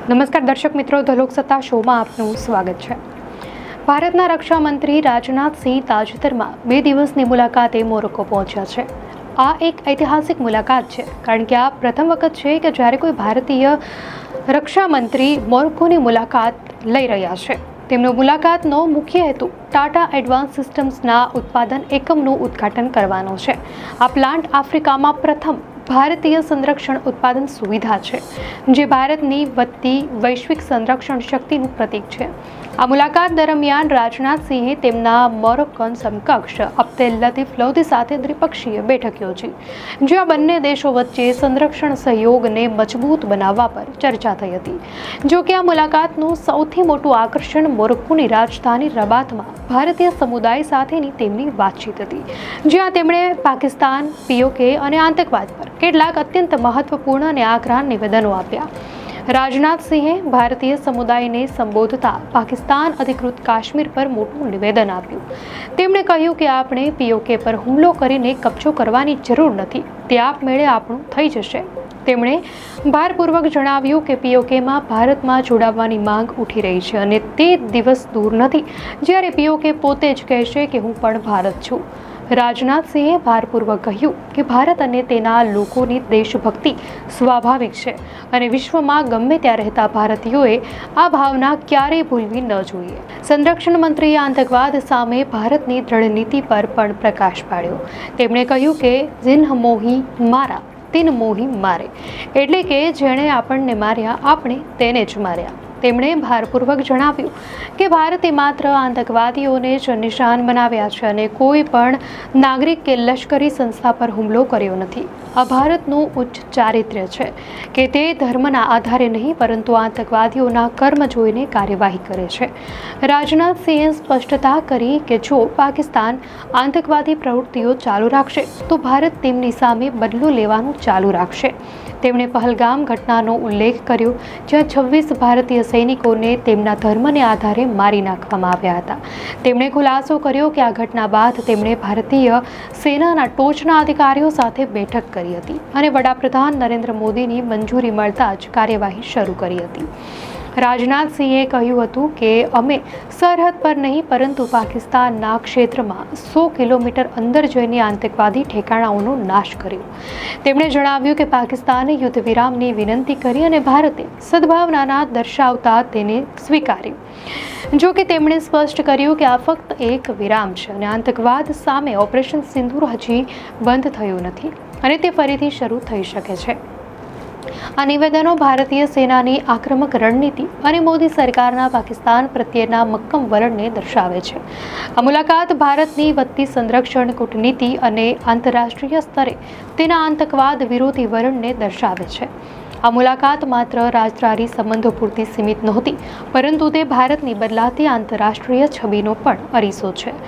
નમસ્કાર દર્શક મિત્રો, ધ લોકસત્તા શોમાં આપનું સ્વાગત છે। ભારતના રક્ષા મંત્રી રાજનાથ સિંહ તાજેતરમાં 2 દિવસની મુલાકાતે મોરોક્કો પહોંચ્યા છે। આ એક ઐતિહાસિક મુલાકાત છે, કારણ કે આ પ્રથમ વખત છે કે જ્યારે કોઈ ભારતીય રક્ષા મંત્રી મોરોક્કોની મુલાકાત લઈ રહ્યા છે। તેમનો મુલાકાતનો મુખ્ય હેતુ ટાટા એડવાન્સ સિસ્ટમ્સના ઉત્પાદન એકમનું ઉદ્ઘાટન કરવાનો છે। આ પ્લાન્ટ આફ્રિકામાં પ્રથમ ભારતીય સંરક્ષણ ઉત્પાદન સુવિધા છે, જે ભારતની વધતી વૈશ્વિક સંરક્ષણ શક્તિનું પ્રતીક છે। આ મુલાકાત દરમિયાન રાજનાથ સિંહે તેમના મોરોક્કન સમકક્ષ અબ્દેલ લતીફ લોધી સાથે દ્વિપક્ષીય બેઠક યોજી, જ્યાં બંને દેશો વચ્ચે સંરક્ષણ સહયોગને મજબૂત બનાવવા પર ચર્ચા થઈ હતી। જો કે આ મુલાકાતનું સૌથી મોટું આકર્ષણ મોરોક્કોની રાજધાની રબાતમાં ભારતીય સમુદાય સાથેની તેમની વાતચીત હતી, જ્યાં તેમણે પાકિસ્તાન, પીઓકે અને આતંકવાદ પર કેટલાક અત્યંત મહત્વપૂર્ણ અને આકરા નિવેદનો આપ્યા। રાજનાથ સિંહે ભારતીય સમુદાયને સંબોધતા પાકિસ્તાન અધિકૃત કાશ્મીર પર મોટું નિવેદન આપ્યું। તેમણે કહ્યું કે આપણે પીઓકે પર હુમલો કરીને કબજો કરવાની જરૂર નથી, તે આપમેળે આપણું થઈ જશે। તેમણે ભારપૂર્વક જણાવ્યું કે પીઓકેમાં ભારતમાં જોડાવાની માંગ ઉઠી રહી છે અને તે દિવસ દૂર નથી જ્યારે પીઓકે પોતે જ કહેશે કે હું પણ ભારત છું। રાજનાથ સિંહે ભારપૂર્વક કહ્યું કે ભારત અને તેના લોકોની દેશભક્તિ સ્વાભાવિક છે અને વિશ્વમાં ગમે ત્યાં રહેતા ભારતીયોએ આ ભાવના ક્યારેય ભૂલવી ન જોઈએ। સંરક્ષણ મંત્રીએ આતંકવાદ સામે ભારતની દ્રઢ નીતિ પર પણ પ્રકાશ પાડ્યો। તેમણે કહ્યું કે જિન મોહી મારા તિન મોહી મારે, એટલે કે જેણે આપણને માર્યા આપણે તેને જ માર્યા। તેમણે ભારપૂર્વક જણાવ્યું કે ભારતે માત્ર આતંકવાદીઓને જ નિશાન બનાવ્યા છે અને કોઈ પણ નાગરિક કે લશ્કરી સંસ્થા પર હુમલો કર્યો નથી। આ ભારતનું ઉચ્ચ ચારિત્ર્ય છે કે તે ધર્મના આધારે નહીં, પરંતુ આતંકવાદીઓના કર્મ જોઈને કાર્યવાહી કરે છે। રાજનાથ સિંહે સ્પષ્ટતા કરી કે જો પાકિસ્તાન આતંકવાદી પ્રવૃત્તિઓ ચાલુ રાખશે તો ભારત તેમની સામે બદલો લેવાનું ચાલુ રાખશે। તેમણે પહલગામ ઘટનાનો ઉલ્લેખ કર્યો, જ્યાં 26 ભારતીય સૈનિકોને તેમના ધર્મને આધારે મારી નાખવામાં આવ્યા હતા। તેમણે ખુલાસો કર્યો કે આ ઘટના બાદ તેમણે ભારતીય સેનાના ટોચના અધિકારીઓ સાથે બેઠક કરી હતી અને વડાપ્રધાન નરેન્દ્ર મોદીની મંજૂરી મળતા જ કાર્યવાહી શરૂ કરી હતી। રાજનાથ સિંહે કહ્યું હતું કે અમે સરહદ પર નહીં, પરંતુ પાકિસ્તાનના ક્ષેત્રમાં 100 કિલોમીટર અંદર જઈને આતંકવાદી ઠેકાણાઓનો નાશ કર્યો। તેમણે જણાવ્યું કે પાકિસ્તાને યુદ્ધ વિરામની વિનંતી કરી અને ભારતે સદભાવના દર્શાવતા તેને સ્વીકાર્યું। જો કે તેમણે સ્પષ્ટ કર્યું કે આ ફક્ત એક વિરામ છે અને આતંકવાદ સામે ઓપરેશન સિંદૂર હજી બંધ થયું નથી અને તે ફરીથી શરૂ થઈ શકે છે। આ નિવેદનો ભારતીય સેનાની આક્રમક રણનીતિ અને મોદી સરકારના પાકિસ્તાન પ્રત્યેના મક્કમ વલણને દર્શાવે છે। આ મુલાકાત ભારતની વધતી સંરક્ષણ કૂટનીતિ અને આંતરરાષ્ટ્રીય સ્તરે તેના આતંકવાદ વિરોધી વલણને દર્શાવે છે। આ મુલાકાત માત્ર રાજદ્વારી સંબંધો પૂરતી સીમિત નહોતી, પરંતુ તે ભારતની બદલાતી આંતરરાષ્ટ્રીય છબીનો પણ અરીસો છે।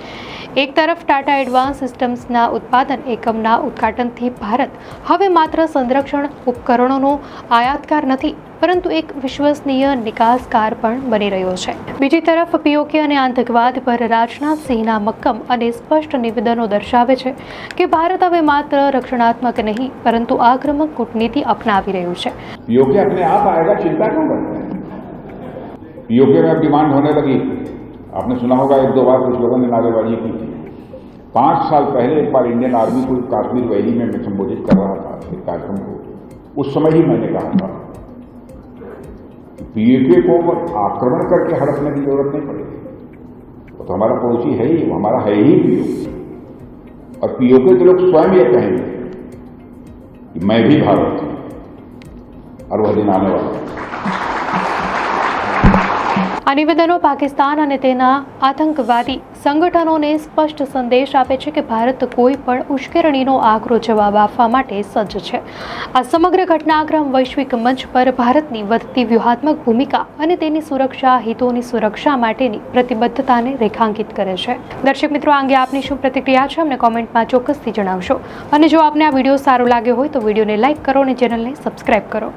એક તરફ ટાટા એડવાન્સ સિસ્ટમ્સના ઉત્પાદન એકમના ઉદ્ઘાટનથી ભારત હવે માત્ર સંરક્ષણ ઉપકરણોનો આયાતકાર નથી, પરંતુ એક વિશ્વસનીય નિકાસકાર પણ બની રહ્યો છે। બીજી તરફ પીઓકે અને આતંકવાદ પર રાજનાથ સિંહના મક્કમ અને સ્પષ્ટ નિવેદનો દર્શાવે છે કે ભારત હવે માત્ર રક્ષણાત્મક નહીં, પરંતુ આક્રમક કૂટનીતિ અપનાવી રહ્યું છે। पीओके अपने आप आएगा, चिंता क्यों करते हैं? पीओके में अब डिमांड होने लगी। आपने सुना होगा 1-2 बार कुछ लोगों ने नारेबाजी की थी। 5 साल पहले एक बार इंडियन आर्मी को काश्मीर वैली में मैं संबोधित कर रहा था एक कार्यक्रम को। उस समय ही मैंने कहा था पीओके को आक्रमण करके हड़पने की जरूरत नहीं पड़ेगी। वो तो हमारा पड़ोसी है ही, वो हमारा है ही पीओके। और पीओके के लोग स्वयं ये कहेंगे कि मैं भी भारत हूं और वह दिन आने वाला है। આ નિવેદનો પાકિસ્તાન અને તેના આતંકવાદી સંગઠનોને સ્પષ્ટ સંદેશ આપે છે કે ભારત કોઈ પણ ઉશ્કેરણીનો આકરો જવાબ આપવા માટે સજ્જ છે। આ સમગ્ર ઘટનાક્રમ વૈશ્વિક મંચ પર ભારતની વધતી વ્યૂહાત્મક ભૂમિકા અને તેની સુરક્ષા હિતોની સુરક્ષા માટેની પ્રતિબદ્ધતાને રેખાંકિત કરે છે। દર્શક મિત્રો, આ અંગે આપની શું પ્રતિક્રિયા છે અમને કોમેન્ટમાં ચોક્કસથી જણાવશો અને જો આપને આ વિડીયો સારો લાગ્યો હોય તો વિડીયોને લાઇક કરો અને ચેનલને સબસ્ક્રાઇબ કરો।